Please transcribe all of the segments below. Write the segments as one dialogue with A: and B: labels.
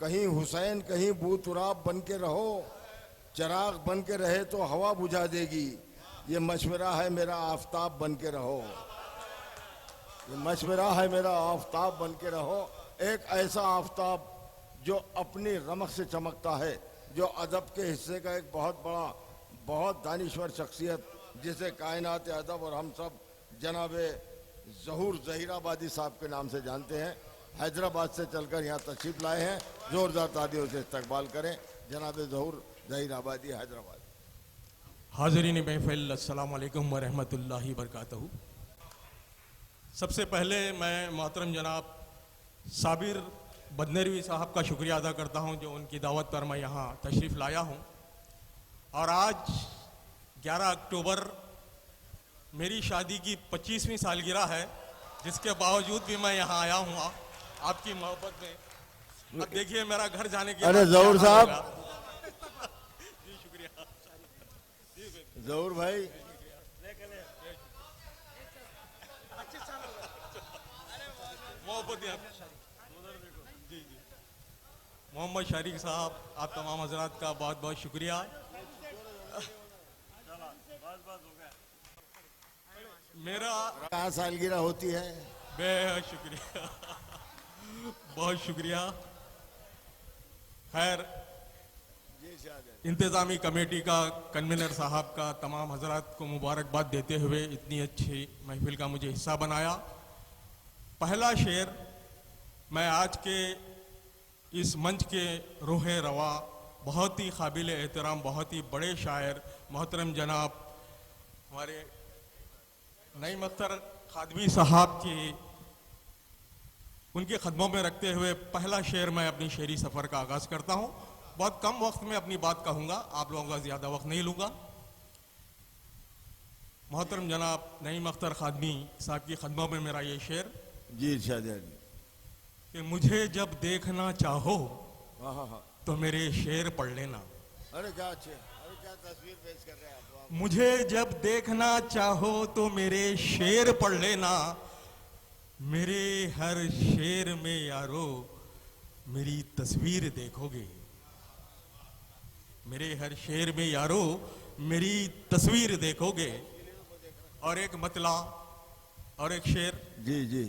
A: कहीं हुसैन कहीं बूतुराब बन के रहो, चिराग बन के रहे तो हवा बुझा देगी। ये मशवरा है मेरा, आफताब बन के रहो। ये मशवरा है मेरा, आफताब बन के रहो। एक ऐसा आफताब जो अपनी रमक से चमकता है, जो अदब के हिस्से का एक बहुत बड़ा, बहुत दानिश्वर शख्सियत, जिसे कायनात अदब और हम सब जनाब ज़हूर ज़हीराबादी साहब के नाम से जानते हैं, हैदराबाद से चलकर यहाँ तशरीफ लाए हैं। जोरदार तालियों से इस्तकबाल करें जनाब ज़हूर ज़हीराबादी, हैदराबाद।
B: हाज़रीन महफ़िल, अस्सलाम वालेकुम व रहमतुल्लाहि व बरकातहू। सबसे पहले मैं मोहतरम जनाब साबिर बदनरवी साहब का शुक्रिया अदा करता हूँ, जो उनकी दावत पर मैं यहाँ तशरीफ़ लाया हूँ। और आज 11 अक्टूबर मेरी शादी की 25वीं सालगिरह है, जिसके बावजूद भी मैं यहाँ आया हूँ आपकी मोहब्बत में। अब देखिए मेरा घर जाने के
A: अरे ज़हूर साहब,
B: जी शुक्रिया
A: ज़हूर भाई,
B: मोहब्बत जी जी मोहम्मद शारिक साहब, आप तमाम हजरात का बहुत बहुत शुक्रिया। मेरा
A: कहाँ सालगिरह होती है?
B: बेहद शुक्रिया, बहुत शुक्रिया। खैर, इंतज़ामी कमेटी का, कन्वीनर साहब का, तमाम हजरात को मुबारकबाद देते हुए इतनी अच्छी महफिल का मुझे हिस्सा बनाया। पहला शेर मैं आज के इस मंच के रूहे रवा, बहुत ही काबिल एहतराम, बहुत ही बड़े शायर मोहतरम जनाब हमारे नईम अख्तर खादवी साहब की, उनके खदमों में रखते हुए पहला शेर मैं अपनी शेरी सफ़र का आगाज़ करता हूँ। बहुत कम वक्त में अपनी बात कहूँगा, आप लोगों का ज़्यादा वक्त नहीं लूँगा। मोहतरम जनाब नईम अख्तर खादवी साहब की खदमों में मेरा ये शेर।
A: जी शाहजहाँ जी।
B: कि मुझे जब देखना चाहो
A: हाँ,
B: तो मेरे शेर पढ़ लेना।
A: अरे क्या अच्छे, अरे क्या तस्वीर पेश कर रहे हैं आप।
B: मुझे जब देखना चाहो तो मेरे शेर पढ़ लेना, मेरे हर शेर में यारो मेरी तस्वीर देखोगे। मेरे हर शेर में यारो मेरी तस्वीर देखोगे। और एक मतला और एक शेर
A: जी जी।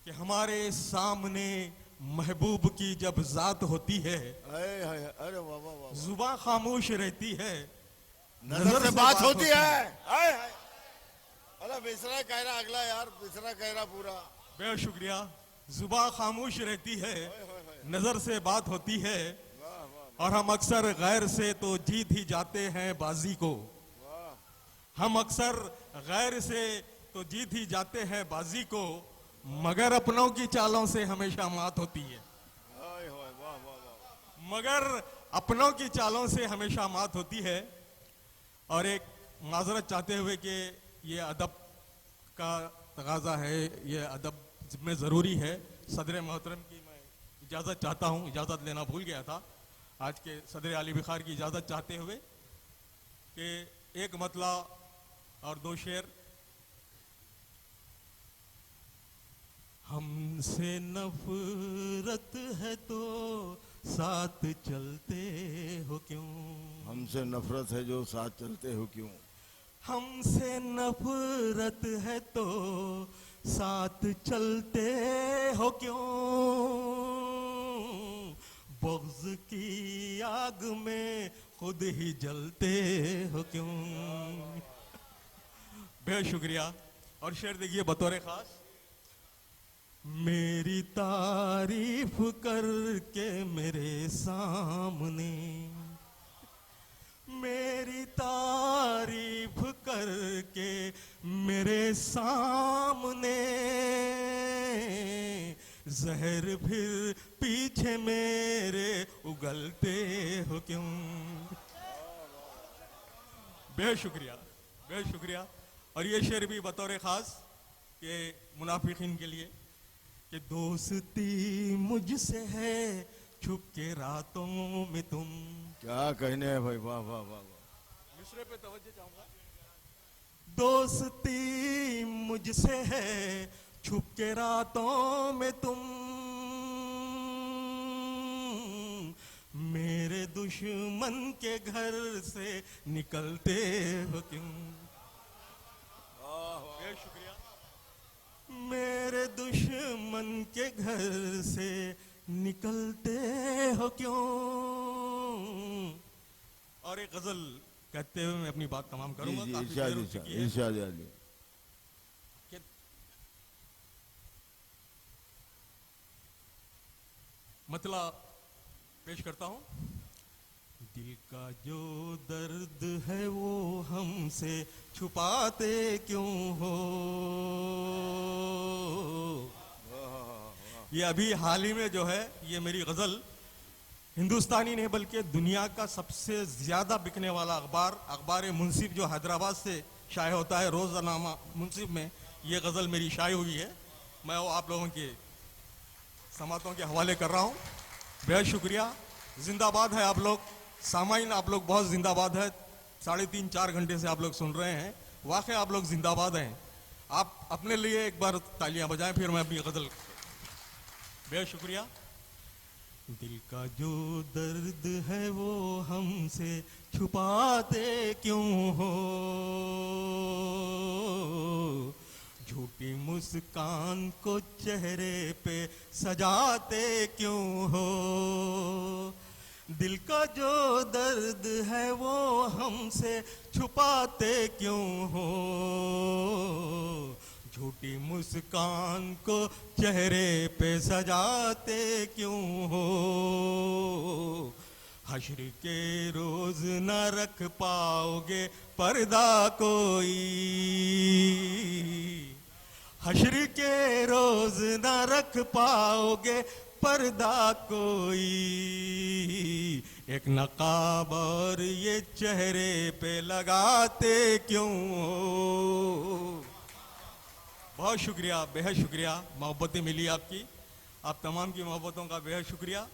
B: कि हमारे सामने महबूब की जब जात होती है,
A: अरे वाह वाह वाह,
B: जुबान खामोश रहती है,
A: नजर से बात होती है। अरे बिसरा कह रहा अगला यार, बिसरा कह रहा पूरा।
B: बेहद शुक्रिया। जुबान खामोश रहती है, नजर से बात होती है, और हम अक्सर गैर से तो जीत ही जाते हैं बाजी को। हम अक्सर गैर से तो जीत ही जाते हैं बाजी को, मगर अपनों की चालों से हमेशा मात होती है। मगर अपनों की चालों से हमेशा मात होती है। और एक माजरत चाहते हुए कि ये अदब का तकाजा है, ये अदब में ज़रूरी है, सदर मोहतरम की मैं इजाज़त चाहता हूँ, इजाज़त लेना भूल गया था। आज के सदर आली बिखार की इजाज़त चाहते हुए कि एक मतला और दो शेर। हमसे नफरत है तो साथ चलते हो क्यों?
A: हमसे नफरत है जो साथ चलते हो क्यों?
B: हमसे नफरत है तो साथ चलते हो क्यों? बग़्ज़ की आग में खुद ही जलते हो क्यों? बेहद शुक्रिया। और शेर देखिए बतौर खास। मेरी तारीफ करके मेरे सामने, मेरी तारीफ करके मेरे सामने, जहर फिर पीछे मेरे उगलते हो क्यों? बेहद शुक्रिया, बेहद शुक्रिया। और ये शेर भी बतौर ख़ास के मुनाफिकीन के लिए कि दोस्ती मुझसे है छुप के रातों में तुम।
A: क्या कहने हैं भाई, वाह वाह वाह वाह।
B: मिसरे पे तवज्जो चाहूंगा। दोस्ती मुझसे है छुप के रातों में तुम, मेरे दुश्मन के घर से निकलते हो क्यों? बेहद शुक्रिया। मेरे दुश्मन के घर से निकलते हो क्यों? और एक गजल कहते हुए मैं अपनी बात तमाम करूंगा।
A: जी,
B: काफी देर हो चुकी है।
A: इरशाद अली।
B: कि मतलब पेश करता हूं। दिल का जो दर्द है वो हमसे छुपाते क्यों हो? ये अभी हाल ही में जो है ये मेरी गजल हिंदुस्तानी नहीं बल्कि दुनिया का सबसे ज्यादा बिकने वाला अखबार मुंसिफ जो हैदराबाद से शाये होता है, रोज़नामा मुंसिफ में ये गजल मेरी शाये हुई है। मैं वो आप लोगों के समातों के हवाले कर रहा हूँ। बेहद शुक्रिया। जिंदाबाद है आप लोग, सामाइन आप लोग बहुत जिंदाबाद है। 3.5-4 घंटे से आप लोग सुन रहे हैं, वाकई आप लोग जिंदाबाद हैं। आप अपने लिए एक बार तालियां बजाएं, फिर मैं अपनी गजल। बेहद शुक्रिया। दिल का जो दर्द है वो हमसे छुपाते क्यों हो? झूठी मुस्कान को चेहरे पे सजाते क्यों हो? दिल का जो दर्द है वो हमसे छुपाते क्यों हो? झूठी मुस्कान को चेहरे पे सजाते क्यों हो? हश्र के रोज न रख पाओगे पर्दा कोई, हश्र के रोज न रख पाओगे पर्दा कोई। एक नकाब और ये चेहरे पे लगाते क्यों हो? बहुत शुक्रिया, बेहद शुक्रिया। मोहब्बतें मिली आपकी, आप तमाम की मोहब्बतों का बेहद शुक्रिया।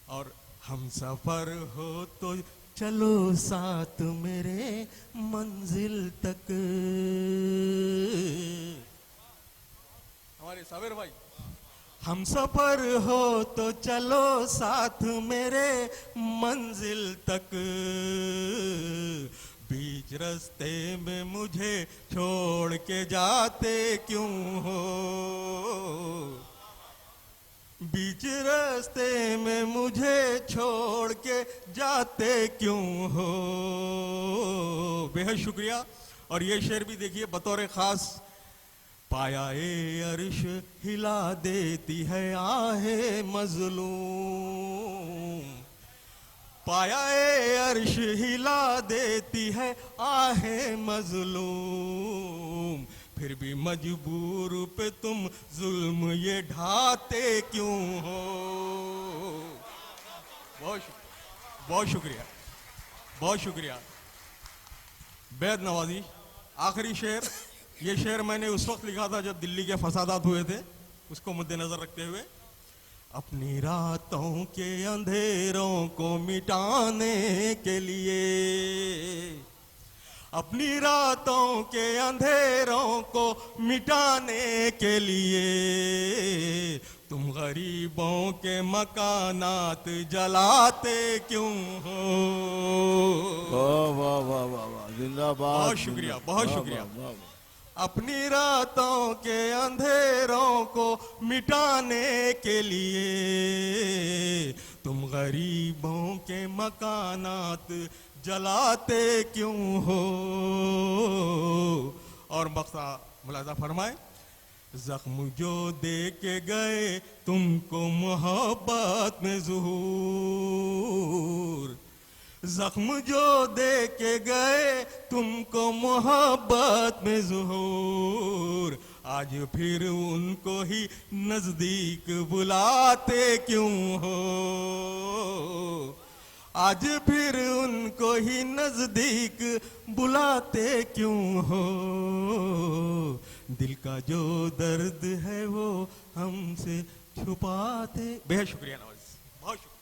B: और हम सफ़र हो तो चलो साथ मेरे मंजिल तक। हमारे साबिर भाई, हम सफ़र हो तो चलो साथ मेरे मंजिल तक, बीच रास्ते में मुझे छोड़ के जाते क्यों हो? बीच रास्ते में मुझे छोड़ के जाते क्यों हो? बेहद शुक्रिया। और ये शेर भी देखिए बतौर ख़ास। पाया ए अर्श हिला देती है आहे मजलूम, पाया ए अर्श हिला देती है आहे मजलूम, फिर भी मजबूर पे तुम जुल्म ये ढाते क्यों हो? बहुत शुक्रिया, बहुत शुक्रिया, बहुत शुक्रिया। बेद नवाजी, आखिरी शेर, ये शेर मैंने उस वक्त लिखा था जब दिल्ली के फसादात हुए थे, उसको मद्देनजर रखते हुए। अपनी रातों के अंधेरों को मिटाने के लिए, अपनी रातों के अंधेरों को मिटाने के लिए तुम गरीबों के मकानात जलाते क्यों हो?
A: वाह वाह वाह वाह वाह, जिंदाबाद।
B: बहुत शुक्रिया,
A: जिंदाबाद।
B: बहुत
A: वाह,
B: शुक्रिया।
A: वाह, वाह, वाह।
B: अपनी रातों के अंधेरों को मिटाने के लिए तुम गरीबों के मकानात जलाते क्यों हो? और मक्सा मुलाजा फरमाए, जख्म जो दे के गए तुमको मोहब्बत में ज़ुहूर, जख्म जो दे के गए तुमको मोहब्बत में ज़ुहूर, आज फिर उनको ही नजदीक बुलाते क्यों हो? आज फिर उनको ही नजदीक बुलाते क्यों हो? दिल का जो दर्द है वो हमसे छुपाते। बेहद शुक्रिया नवाज, बहुत शुक्रिया।